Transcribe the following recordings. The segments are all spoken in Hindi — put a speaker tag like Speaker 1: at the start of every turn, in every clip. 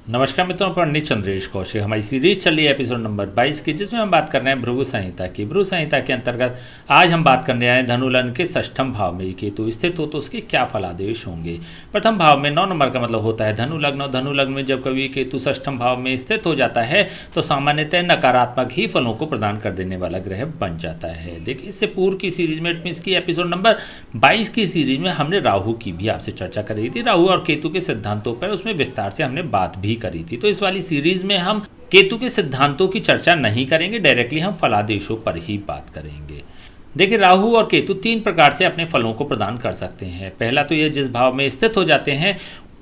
Speaker 1: नमस्कार मित्रों, पंडित चंद्रेश कौशिक। हमारी सीरीज चल रही है एपिसोड नंबर 22 की, जिसमें हम बात कर रहे हैं भृगु संहिता की। भृगु संहिता के अंतर्गत आज हम बात करने आए धनु लग्न के षष्ठम भाव में केतु स्थित हो तो उसके क्या फलादेश होंगे। प्रथम भाव में 9 नंबर का मतलब होता है धनु लग्न, और धनु लग्न में जब कभी केतु षष्ठम भाव में स्थित हो जाता है तो सामान्यतः नकारात्मक ही फलों को प्रदान कर देने वाला ग्रह बन जाता है। देखिए, इससे पूर्व की सीरीज में की एपिसोड नंबर 22 की सीरीज में हमने राहु की भी आपसे चर्चा करी थी। राहु और केतु के सिद्धांतों पर उसमें विस्तार से हमने बात भी करी थी। तो इस वाली सीरीज में हम केतु के सिद्धांतों की चर्चा नहीं करेंगे, डायरेक्टली हम फलादेशों पर ही बात करेंगे। देखिए, राहु और केतु 3 प्रकार से अपने फलों को प्रदान कर सकते हैं। पहला तो यह जिस भाव में स्थित हो जाते हैं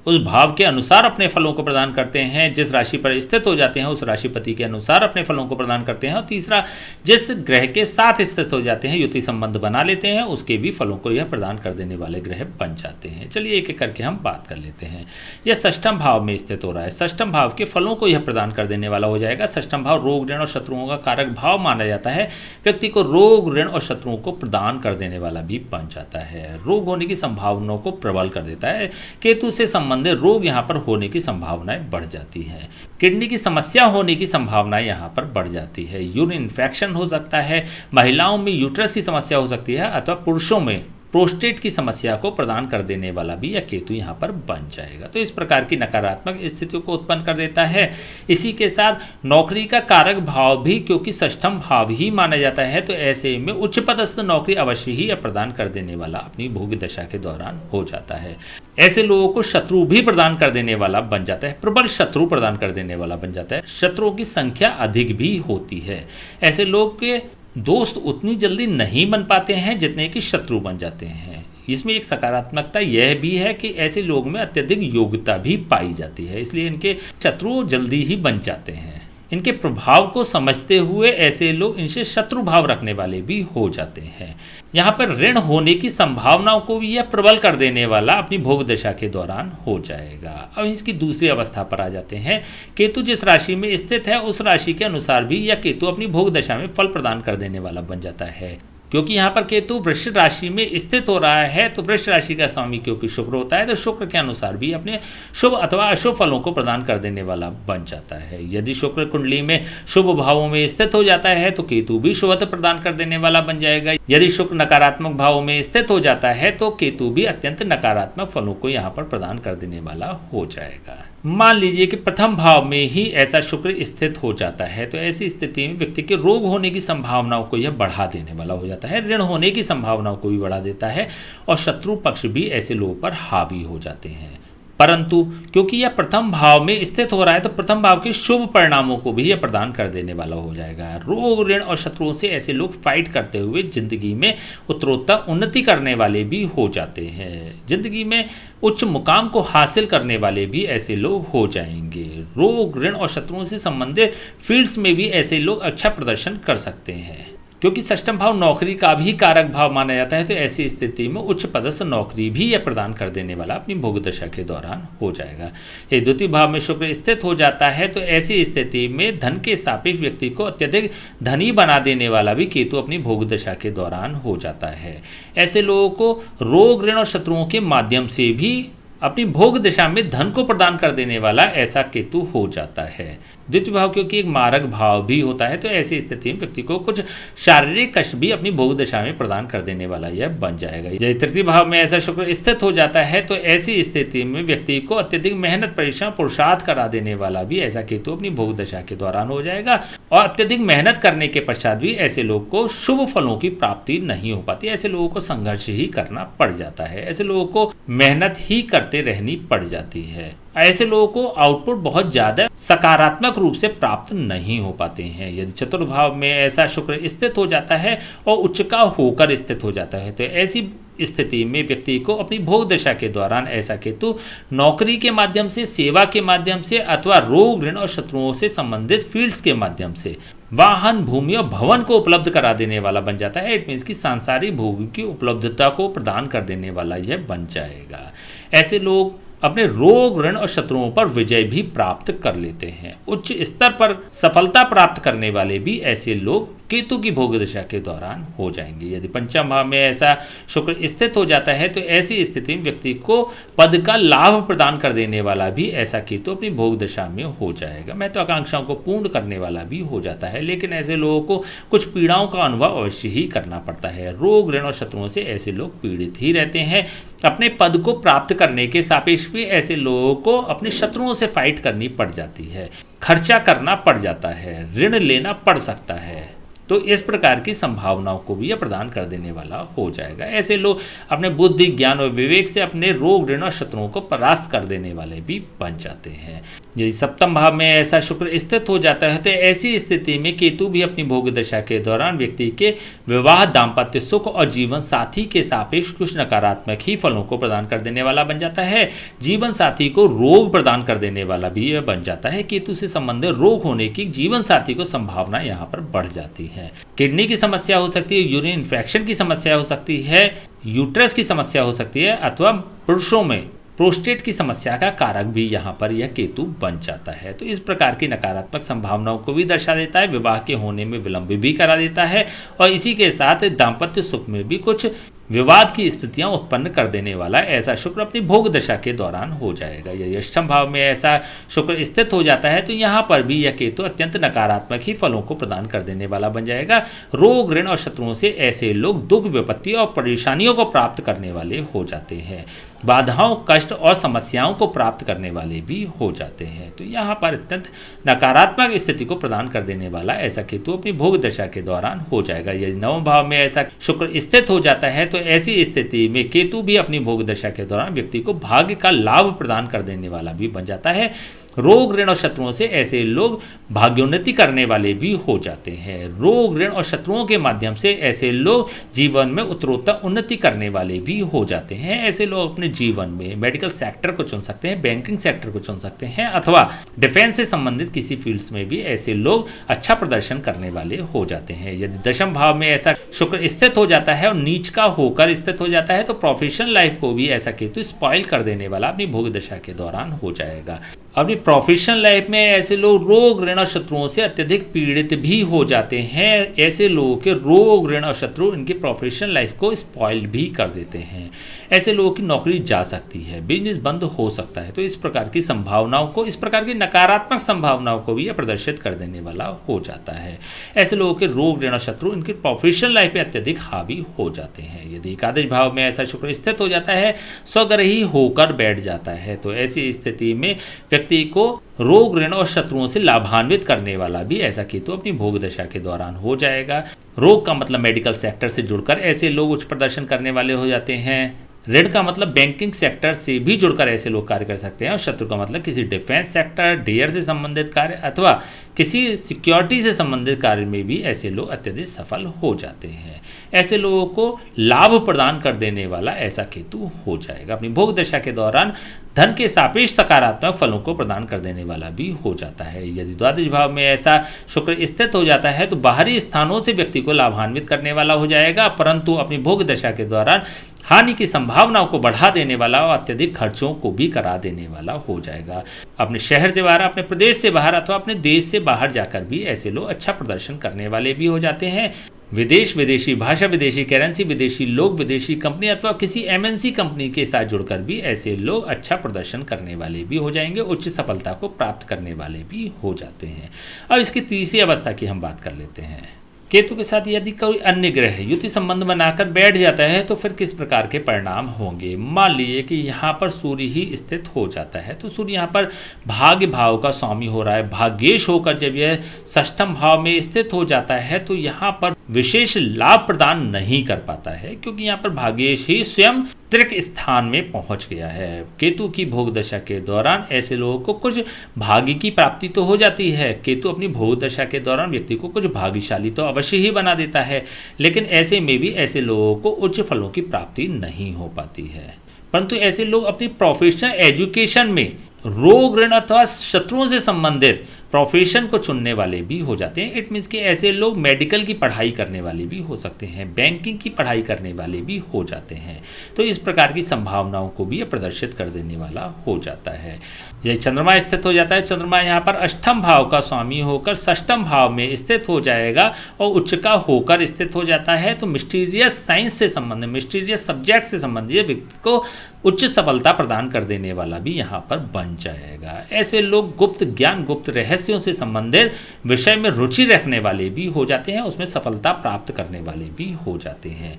Speaker 1: उस भाव के अनुसार अपने फलों को प्रदान करते हैं, जिस राशि पर स्थित हो जाते हैं उस राशिपति के अनुसार अपने फलों को प्रदान करते हैं। और तीसरा, जिस ग्रह के साथ स्थित हो जाते हैं, युति संबंध बना लेते हैं, उसके भी फलों को यह प्रदान कर देने वाले ग्रह बन जाते हैं। चलिए एक एक करके हम बात कर लेते हैं। यह षष्ठम भाव में स्थित हो रहा है। षष्ठम भाव के फलों को यह प्रदान कर देने वाला हो जाएगा। षष्ठम भाव रोग, ऋण और शत्रुओं का कारक भाव माना जाता है। व्यक्ति को रोग, ऋण और शत्रुओं को प्रदान कर देने वाला भी बन जाता है। रोग होने की संभावनाओं को प्रबल कर देता है। केतु से संबंधित रोग यहाँ पर होने की संभावनाएं बढ़ जाती है। किडनी की समस्या होने की संभावनाएं यहाँ पर बढ़ जाती है। यूरिन इन्फेक्शन हो सकता है। महिलाओं में यूट्रस की समस्या हो सकती है, अथवा पुरुषों में प्रोस्टेट की समस्या को प्रदान कर देने वाला भी यह केतु यहाँ पर बन जाएगा। तो इस प्रकार की नकारात्मक स्थितियों को उत्पन्न कर देता है। इसी के साथ नौकरी का कारक भाव भी, क्योंकि षष्ठम भाव ही माना जाता है, तो ऐसे में उच्च पदस्थ नौकरी अवश्य ही यह प्रदान कर देने वाला अपनी भोग दशा के दौरान हो जाता है। ऐसे लोगों को शत्रु भी प्रदान कर देने वाला बन जाता है। प्रबल शत्रु प्रदान कर देने वाला बन जाता है। शत्रुओं की संख्या अधिक भी होती है। ऐसे लोग के दोस्त उतनी जल्दी नहीं बन पाते हैं जितने कि शत्रु बन जाते हैं। इसमें एक सकारात्मकता यह भी है कि ऐसे लोग में अत्यधिक योग्यता भी पाई जाती है, इसलिए इनके शत्रु जल्दी ही बन जाते हैं। इनके प्रभाव को समझते हुए ऐसे लोग इनसे शत्रु भाव रखने वाले भी हो जाते हैं। यहाँ पर ऋण होने की संभावनाओं को भी यह प्रबल कर देने वाला अपनी भोग दशा के दौरान हो जाएगा। अब इसकी दूसरी अवस्था पर आ जाते हैं। केतु जिस राशि में स्थित है उस राशि के अनुसार भी यह केतु अपनी भोग दशा में फल प्रदान कर देने वाला बन जाता है। क्योंकि यहाँ पर केतु वृश्चिक राशि में स्थित हो रहा है, तो वृश्चिक राशि का स्वामी क्योंकि शुक्र होता है, तो शुक्र के अनुसार भी अपने शुभ अथवा अशुभ फलों को प्रदान कर देने वाला बन जाता है। यदि शुक्र कुंडली में शुभ भावों में स्थित हो जाता है तो केतु भी शुभत्व प्रदान कर देने वाला बन जाएगा। यदि शुक्र नकारात्मक भावों में स्थित हो जाता है तो केतु भी अत्यंत नकारात्मक फलों को यहाँ पर प्रदान कर देने वाला हो जाएगा। मान लीजिए कि प्रथम भाव में ही ऐसा शुक्र स्थित हो जाता है, तो ऐसी स्थिति में व्यक्ति के रोग होने की संभावनाओं को यह बढ़ा देने वाला हो जाता है। ऋण होने की संभावनाओं को भी बढ़ा देता है, और शत्रु पक्ष भी ऐसे लोगों पर हावी हो जाते हैं। परंतु क्योंकि यह प्रथम भाव में स्थित हो रहा है तो प्रथम भाव के शुभ परिणामों को भी यह प्रदान कर देने वाला हो जाएगा। रोग, ऋण और शत्रुओं से ऐसे लोग फाइट करते हुए जिंदगी में उत्तरोत्तर उन्नति करने वाले भी हो जाते हैं। जिंदगी में उच्च मुकाम को हासिल करने वाले भी ऐसे लोग हो जाएंगे। रोग, ऋण और शत्रुओं से संबंधित फील्ड्स में भी ऐसे लोग अच्छा प्रदर्शन कर सकते हैं। क्योंकि षष्ठम भाव नौकरी का भी कारक भाव माना जाता है, तो ऐसी स्थिति में उच्च पदस्थ नौकरी भी यह प्रदान कर देने वाला अपनी भोग दशा के दौरान हो जाएगा। यदि द्वितीय भाव में शुक्र स्थित हो जाता है तो ऐसी स्थिति में धन के सापेक्ष व्यक्ति को अत्यधिक धनी बना देने वाला भी केतु अपनी भोग दशा के दौरान हो जाता है। ऐसे लोगों को रोग, ऋण और शत्रुओं के माध्यम से भी अपनी भोग दशा में धन को प्रदान कर देने वाला ऐसा केतु हो जाता है। द्वितीय भाव क्योंकि एक मारक भाव भी होता है, तो ऐसी स्थिति में व्यक्ति को कुछ शारीरिक कष्ट भी अपनी भोग दशा में प्रदान कर देने वाला यह बन जाएगा। यदि तृतीय भाव में ऐसा शुक्र स्थित हो जाता है तो ऐसी स्थिति में व्यक्ति को अत्यधिक मेहनत, परिश्रम, पुरुषार्थ करा देने वाला भी ऐसा केतु अपनी भोग दशा के दौरान हो जाएगा। और अत्यधिक मेहनत करने के पश्चात भी ऐसे लोग को शुभ फलों की प्राप्ति नहीं हो पाती। ऐसे लोगों को संघर्ष ही करना पड़ जाता है। ऐसे लोगों को मेहनत ही करते रहनी पड़ जाती है। ऐसे लोगों को आउटपुट बहुत ज्यादा सकारात्मक रूप से प्राप्त नहीं हो पाते हैं। यदि चतुर्थ भाव में ऐसा शुक्र स्थित हो जाता है और उच्च का होकर स्थित हो जाता है, तो ऐसी स्थिति में व्यक्ति को अपनी भोग दशा के दौरान ऐसा केतु नौकरी के माध्यम से, सेवा के माध्यम से, अथवा रोग, ऋण और शत्रुओं से संबंधित फील्ड्स के माध्यम से वाहन, भूमि और भवन को उपलब्ध करा देने वाला बन जाता है। इट मीन्स की सांसारिक भोग की उपलब्धता को प्रदान कर देने वाला यह बन जाएगा। ऐसे लोग अपने रोग, ऋण और शत्रुओं पर विजय भी प्राप्त कर लेते हैं। उच्च स्तर पर सफलता प्राप्त करने वाले भी ऐसे लोग केतु की भोग दशा के दौरान हो जाएंगी। यदि पंचम भाव में ऐसा शुक्र स्थित हो जाता है तो ऐसी स्थिति में व्यक्ति को पद का लाभ प्रदान कर देने वाला भी ऐसा केतु अपनी भोग दशा में हो जाएगा। महत्वाकांक्षाओं को पूर्ण करने वाला भी हो जाता है, लेकिन ऐसे लोगों को कुछ पीड़ाओं का अनुभव अवश्य ही करना पड़ता है। रोग ऋण और शत्रुओं से ऐसे लोग पीड़ित ही रहते हैं। अपने पद को प्राप्त करने के सापेक्ष भी ऐसे लोगों को अपने शत्रुओं से फाइट करनी पड़ जाती है, खर्चा करना पड़ जाता है, ऋण लेना पड़ सकता है। तो इस प्रकार की संभावनाओं को भी यह प्रदान कर देने वाला हो जाएगा। ऐसे लोग अपने बुद्धि, ज्ञान और विवेक से अपने रोग ऋण और शत्रुओं को परास्त कर देने वाले भी बन जाते हैं। यदि सप्तम भाव में ऐसा शुक्र स्थित हो जाता है तो ऐसी स्थिति में केतु भी अपनी भोग दशा के दौरान व्यक्ति के विवाह, दाम्पत्य सुख और जीवन साथी के सापेक्ष कुछ नकारात्मक ही फलों को प्रदान कर देने वाला बन जाता है। जीवन साथी को रोग प्रदान कर देने वाला भी यह बन जाता है। केतु से संबंधित रोग होने की जीवन साथी को संभावना यहाँ पर बढ़ जाती है। किडनी की समस्या हो सकती है, यूरिन इन्फेक्शन की समस्या हो सकती है, यूट्रस की समस्या हो सकती है, अथवा पुरुषों में प्रोस्टेट की समस्या का कारक भी यहाँ पर यह केतु बन जाता है। तो इस प्रकार की नकारात्मक संभावनाओं को भी दर्शा देता है, विवाह के होने में विलंब भी करा देता है और इसी के साथ दाम्पत्य सुख में भी कुछ विवाद की स्थितियां उत्पन्न कर देने वाला ऐसा शुक्र अपनी भोग दशा के दौरान हो जाएगा। यदि अष्टम भाव में ऐसा शुक्र स्थित हो जाता है तो यहाँ पर भी यह केतु अत्यंत नकारात्मक ही फलों को प्रदान कर देने वाला बन जाएगा। रोग, ऋण और शत्रुओं से ऐसे लोग दुख, विपत्ति और परेशानियों को प्राप्त करने वाले हो जाते हैं। बाधाओं, कष्ट और समस्याओं को प्राप्त करने वाले भी हो जाते हैं। तो यहाँ पर अत्यंत नकारात्मक स्थिति को प्रदान कर देने वाला ऐसा केतु अपनी भोग दशा के दौरान हो जाएगा। यदि नवम भाव में ऐसा शुक्र स्थित हो जाता है तो ऐसी स्थिति में केतु भी अपनी भोग दशा के दौरान व्यक्ति को भाग्य का लाभ प्रदान कर देने वाला भी बन जाता है। रोग, ऋण और शत्रुओं से ऐसे लोग भाग्योन्नति करने वाले भी हो जाते हैं। रोग, ऋण और शत्रुओं के माध्यम से ऐसे लोग जीवन में उत्तरोत्तर उन्नति करने वाले भी हो जाते हैं। ऐसे लोग अपने जीवन में मेडिकल सेक्टर को चुन सकते हैं, बैंकिंग सेक्टर को चुन सकते हैं, अथवा डिफेंस से संबंधित किसी फील्ड्स में भी ऐसे लोग अच्छा प्रदर्शन करने वाले हो जाते हैं। यदि दशम भाव में ऐसा शुक्र स्थित हो जाता है और नीच का होकर स्थित हो जाता है तो प्रोफेशनल लाइफ को भी ऐसा केतु स्पॉइल कर देने वाला अपनी भोग दशा के दौरान हो जाएगा। अपनी प्रोफेशनल लाइफ में ऐसे लोग रोग, ऋण और शत्रुओं से अत्यधिक पीड़ित भी हो जाते हैं। ऐसे लोगों के रोग, ऋण और शत्रु इनकी प्रोफेशनल लाइफ को स्पॉइल भी कर देते हैं। ऐसे लोगों की नौकरी जा सकती है, बिजनेस बंद हो सकता है। तो इस प्रकार की संभावनाओं को, इस प्रकार की नकारात्मक संभावनाओं को भी यह प्रदर्शित कर देने वाला हो जाता है। ऐसे लोगों के रोग, ऋण और शत्रु इनकी प्रोफेशनल लाइफ पे अत्यधिक हावी हो जाते हैं। यदि एकादश भाव में ऐसा शुक्र स्थित हो जाता है, स्वग्रही होकर बैठ जाता है, तो ऐसी स्थिति में व्यक्ति को रोग, ऋण और शत्रुओं से लाभान्वित करने वाला भी ऐसा केतु अपनी भोग दशा के दौरान हो जाएगा। रोग का मतलब मेडिकल सेक्टर से जुड़कर ऐसे लोग उच्च प्रदर्शन करने वाले हो जाते हैं। ऋण का मतलब बैंकिंग सेक्टर से भी जुड़कर ऐसे लोग कार्य कर सकते हैं और शत्रु का मतलब किसी डिफेंस सेक्टर, डेयर से संबंधित कार्य अथवा किसी सिक्योरिटी से संबंधित कार्य में भी ऐसे लोग अत्यधिक सफल हो जाते हैं। ऐसे लोगों को लाभ प्रदान कर देने वाला ऐसा केतु हो जाएगा। अपनी भोग दशा के दौरान धन के सापेक्ष सकारात्मक फलों को प्रदान कर देने वाला भी हो जाता है। यदि द्वादश भाव में ऐसा शुक्र स्थित हो जाता है तो बाहरी स्थानों से व्यक्ति को लाभान्वित करने वाला हो जाएगा, परंतु अपनी भोग दशा के दौरान हानि की संभावनाओं को बढ़ा देने वाला और अत्यधिक खर्चों को भी करा देने वाला हो जाएगा। अपने शहर से बाहर, अपने प्रदेश से बाहर अथवा अपने देश से बाहर जाकर भी ऐसे लोग अच्छा प्रदर्शन करने वाले भी हो जाते हैं। विदेश, विदेशी भाषा, विदेशी करेंसी, विदेशी लोग, विदेशी कंपनी अथवा किसी एमएनसी कंपनी के साथ जुड़कर भी ऐसे लोग अच्छा प्रदर्शन करने वाले भी हो जाएंगे, उच्च सफलता को प्राप्त करने वाले भी हो जाते हैं। अब इसकी तीसरी अवस्था की हम बात कर लेते हैं। केतु के साथ यदि कोई अन्य ग्रह युति संबंध बनाकर बैठ जाता है तो फिर किस प्रकार के परिणाम होंगे। मान लीजिए कि यहाँ पर सूर्य ही स्थित हो जाता है, तो सूर्य यहाँ पर भाग्य भाव का स्वामी हो रहा है। भाग्येश होकर जब यह षष्ठम भाव में स्थित हो जाता है तो यहाँ पर विशेष लाभ प्रदान नहीं कर पाता है, क्योंकि यहाँ पर भाग्येश ही स्वयं त्रिक स्थान में पहुंच गया है। केतु की भोग दशा के दौरान ऐसे लोगों को कुछ भाग्य की प्राप्ति तो हो जाती है। केतु अपनी भोग दशा के दौरान व्यक्ति को कुछ भाग्यशाली तो अवश्य ही बना देता है, लेकिन ऐसे में भी ऐसे लोगों को उच्च फलों की प्राप्ति नहीं हो पाती है। परंतु ऐसे लोग अपनी प्रोफेशनल एजुकेशन में रोग, ऋण अथवा शत्रुओं से संबंधित प्रोफेशन को चुनने वाले भी हो जाते हैं। इट मीन्स कि ऐसे लोग मेडिकल की पढ़ाई करने वाले भी हो सकते हैं, बैंकिंग की पढ़ाई करने वाले भी हो जाते हैं। तो इस प्रकार की संभावनाओं को भी ये प्रदर्शित कर देने वाला हो जाता है। यह चंद्रमा स्थित हो जाता है, चंद्रमा यहाँ पर अष्टम भाव का स्वामी होकर षष्ठम भाव में स्थित हो जाएगा और उच्च का होकर स्थित हो जाता है। तो मिस्टीरियस साइंस से संबंधित, मिस्टीरियस सब्जेक्ट से संबंधित व्यक्ति को उच्च सफलता प्रदान कर देने वाला भी यहाँ पर बन जाएगा। ऐसे लोग गुप्त ज्ञान, गुप्त रहस्यों से संबंधित विषय में रुचि रखने वाले भी हो जाते हैं, उसमें सफलता प्राप्त करने वाले भी हो जाते हैं।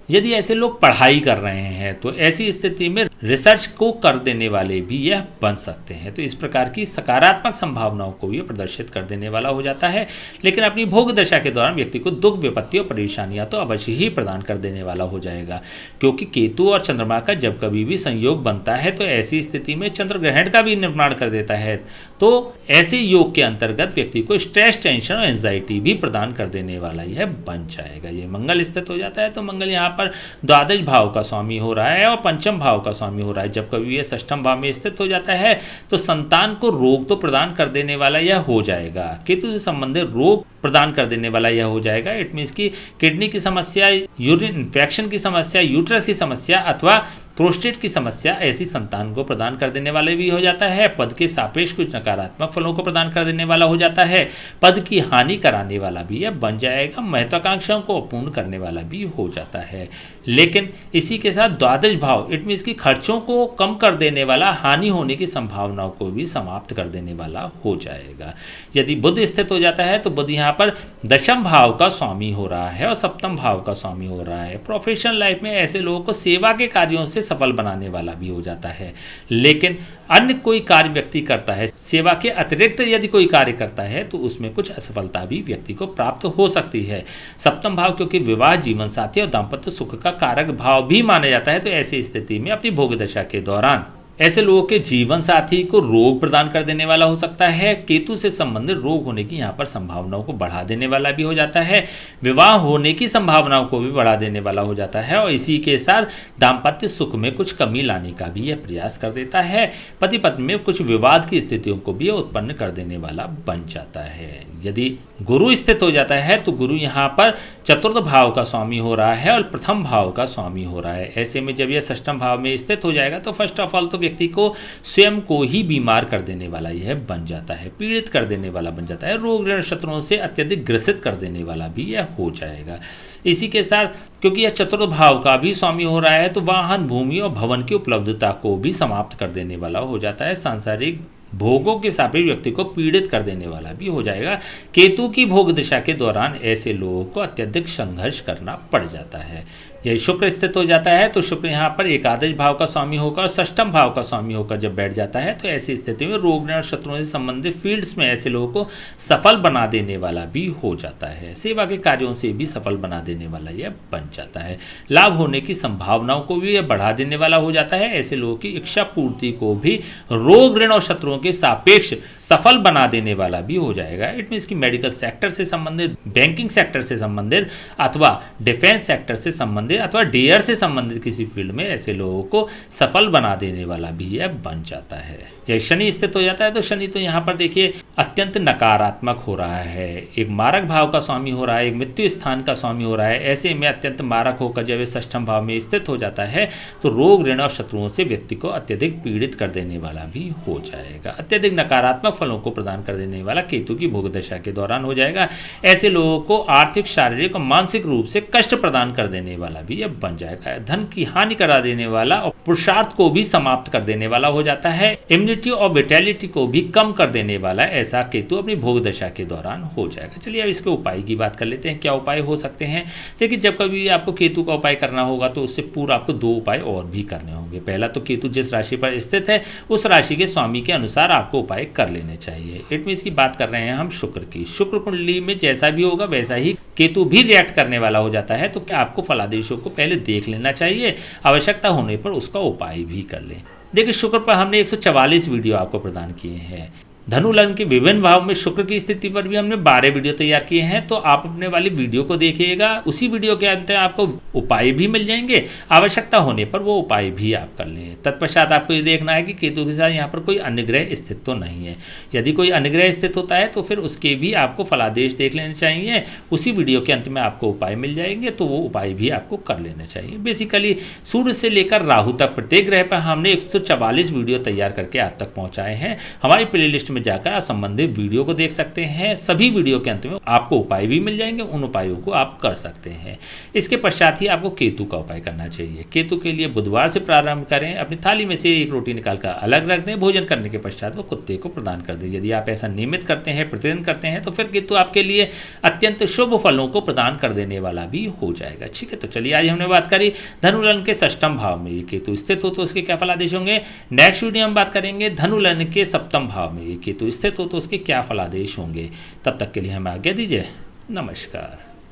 Speaker 1: यदि ऐसे लोग पढ़ाई कर रहे हैं तो ऐसी स्थिति में रिसर्च को कर देने वाले भी यह बन सकते हैं। तो इस प्रकार की सकारात्मक संभावनाओं को भी प्रदर्शित कर देने वाला हो जाता है। लेकिन अपनी भोग दशा के दौरान व्यक्ति को दुख, विपत्ति और परेशानियां तो अवश्य ही प्रदान कर देने वाला हो जाएगा, क्योंकि केतु और चंद्रमा का जब कभी भी संयोग बनता है तो ऐसी स्थिति में चंद्र ग्रहण का भी निर्माण कर देता है। तो ऐसे योग के अंतर्गत व्यक्ति को स्ट्रेस, टेंशन और एंजाइटी भी प्रदान कर देने वाला यह बन जाएगा। ये मंगल स्थित हो जाता है तो मंगल यहाँ पर द्वादश भाव का स्वामी हो रहा है और पंचम भाव का स्वामी हो रहा है। जब कभी यह षष्ठम भाव में स्थित हो जाता है तो संतान को रोग तो प्रदान कर देने वाला यह हो जाएगा, केतु से संबंधित रोग प्रदान कर देने वाला यह हो जाएगा। इट मीन्स की किडनी की समस्या, यूरिन इन्फेक्शन की समस्या, यूट्रस की समस्या अथवा प्रोस्टेट की समस्या ऐसी संतान को प्रदान कर देने वाले भी हो जाता है। पद के सापेक्ष कुछ नकारात्मक फलों को प्रदान कर देने वाला हो जाता है। पद की हानि कराने वाला भी यह बन जाएगा। महत्वाकांक्षाओं को अपूर्ण करने वाला भी हो जाता है। लेकिन इसी के साथ द्वादश भाव, इट मीन्स की खर्चों को कम कर देने वाला, हानि होने की संभावनाओं को भी समाप्त कर देने वाला हो जाएगा। यदि बुध स्थित हो जाता है तो बुध यहाँ पर दशम भाव का स्वामी हो रहा है और सप्तम भाव का स्वामी हो रहा है। प्रोफेशनल लाइफ में ऐसे लोगों को सेवा के कार्यों से सफल बनाने वाला भी हो जाता है। लेकिन अन्य कोई कार्य व्यक्ति करता है, सेवा के अतिरिक्त यदि कोई कार्य करता है तो उसमें कुछ असफलता भी व्यक्ति को प्राप्त हो सकती है। सप्तम भाव क्योंकि विवाह, जीवन साथी और दाम्पत्य सुख का कारक भाव भी माना जाता है, तो ऐसी स्थिति में अपनी भोग दशा के दौरान ऐसे लोगों के जीवन साथी को रोग प्रदान कर देने वाला हो सकता है। केतु से संबंधित रोग होने की यहाँ पर संभावनाओं को बढ़ा देने वाला भी हो जाता है। विवाह होने की संभावनाओं को भी बढ़ा देने वाला हो जाता है और इसी के साथ दाम्पत्य सुख में कुछ कमी लाने का भी यह प्रयास कर देता है। पति पत्नी में कुछ विवाद की स्थितियों को भी उत्पन्न कर देने वाला बन जाता है। यदि गुरु स्थित हो जाता है तो गुरु यहाँ पर चतुर्थ भाव का स्वामी हो रहा है और प्रथम भाव का स्वामी हो रहा है। ऐसे में जब यह षष्ठम भाव में स्थित हो जाएगा तो फर्स्ट ऑफ ऑल तो व्यक्ति को स्वयं को ही बीमार कर देने वाला यह बन जाता है, पीड़ित कर देने वाला बन जाता है। रोग ऋण शत्रुओं से अत्यधिक ग्रसित कर देने वाला भी यह हो जाएगा। इसी के साथ क्योंकि यह चतुर्थ भाव का भी स्वामी हो रहा है तो वाहन, भूमि और भवन की उपलब्धता को भी समाप्त कर देने वाला हो जाता है। सांसारिक भोगों के सापेक्ष व्यक्ति को पीड़ित कर देने वाला भी हो जाएगा। केतु की भोग दशा के दौरान ऐसे लोगों को अत्यधिक संघर्ष करना पड़ जाता है। यही शुक्र स्थित हो जाता है तो शुक्र यहाँ पर एकादश भाव का स्वामी होकर और षष्ठम भाव का स्वामी होकर जब बैठ जाता है तो ऐसी स्थिति में रोग और शत्रुओं से संबंधित फील्ड्स में ऐसे लोगों को सफल बना देने वाला भी हो जाता है। सेवा के कार्यों से भी सफल बना देने वाला यह बन जाता है। लाभ होने की संभावनाओं को भी यह बढ़ा देने वाला हो जाता है। ऐसे लोगों की इच्छा पूर्ति को भी रोग ऋण और शत्रुओं के सापेक्ष सफल बना देने वाला भी हो जाएगा। इट मीन्स की मेडिकल सेक्टर से संबंधित, बैंकिंग सेक्टर से संबंधित अथवा डिफेंस सेक्टर से संबंधित अथवा डेयर से संबंधित किसी फील्ड में ऐसे लोगों को सफल बना देने वाला भी यह बन जाता है। यह शनि स्थित हो जाता है तो शनि तो यहाँ पर देखिए अत्यंत नकारात्मक हो रहा है। एक मारक भाव का स्वामी हो रहा है, एक मृत्यु स्थान का स्वामी हो रहा है। ऐसे में अत्यंत मारक होकर जब ये षष्ठम भाव में स्थित हो जाता है तो रोग ऋण और शत्रुओं से व्यक्ति को अत्यधिक पीड़ित कर देने वाला भी हो जाएगा। अत्यधिक नकारात्मक फलों को प्रदान कर देने वाला केतु की भोग दशा के दौरान हो जाएगा। ऐसे लोगों को आर्थिक, शारीरिक और मानसिक रूप से कष्ट प्रदान कर देने वाला भी यह बन जाएगा। धन की हानि करा देने वाला और पुरुषार्थ को भी समाप्त कर देने वाला हो जाता है। इम्यूनिटी और विटैलिटी को भी कम कर देने वाला ऐसा केतु अपनी भोग दशा के दौरान हो जाएगा। चलिए अब इसके उपाय की बात कर लेते हैं। क्या उपाय हो सकते हैं? देखिए, जब कभी आपको केतु का उपाय करना होगा तो उससे पूर्व आपको दो उपाय और भी करने होंगे। पहला तो केतु जिस राशि पर स्थित है उस राशि के स्वामी के अनुसार आपको उपाय कर लेने चाहिए। इट मीन्स की बात कर रहे हैं हम शुक्र की। शुक्र कुंडली में जैसा भी होगा वैसा ही केतु भी रिएक्ट करने वाला हो जाता है। तो क्या आपको फलादेशों को पहले देख लेना चाहिए, आवश्यकता होने पर उसका उपाय भी कर लें। देखिए, शुक्र पर हमने 144 वीडियो आपको प्रदान किए हैं। धनु लग्न के विभिन्न भाव में शुक्र की स्थिति पर भी हमने 12 वीडियो तैयार किए हैं, तो आप अपने वाली वीडियो को देखिएगा। उसी वीडियो के अंत में आपको उपाय भी मिल जाएंगे, आवश्यकता होने पर वो उपाय भी आप कर लें। तत्पश्चात आपको ये देखना है कि केतु के साथ यहाँ पर कोई अन्य ग्रह स्थित तो नहीं है। यदि कोई अन्य ग्रह स्थित होता है तो फिर उसके भी आपको फलादेश देख लेने चाहिए। उसी वीडियो के अंत में आपको उपाय मिल जाएंगे, तो वो उपाय भी आपको कर लेने चाहिए। बेसिकली सूर्य से लेकर राहु तक प्रत्येक ग्रह पर हमने 144 वीडियो तैयार करके आप तक पहुंचाए हैं। हमारी प्लेलिस्ट में जाकर आप संबंधित वीडियो को देख सकते हैं। सभी वीडियो के अंत में आपको उपाय भी मिल जाएंगे, उन उपायों को आप कर सकते हैं। इसके पश्चात ही आपको केतु का उपाय करना चाहिए। केतु के लिए बुधवार से प्रारंभ करें, अपनी थाली में से एक रोटी निकालकर अलग रख दें, भोजन करने के पश्चात वो कुत्ते को प्रदान कर दें। यदि आप ऐसा नियमित करते हैं, प्रतिदिन करते हैं, तो फिर केतु आपके लिए अत्यंत शुभ फलों को प्रदान कर देने वाला भी हो जाएगा। ठीक है, तो चलिए आज हमने बात करी धनु लग्न के षष्ठम भाव में ये केतु स्थित हो तो उसके क्या फलादेश होंगे। नेक्स्ट वीडियो हम बात करेंगे धनु लग्न के सप्तम भाव में ये केतु स्थित हो तो उसके क्या फलादेश होंगे। तब तक के लिए हमें आज्ञा दीजिए, नमस्कार।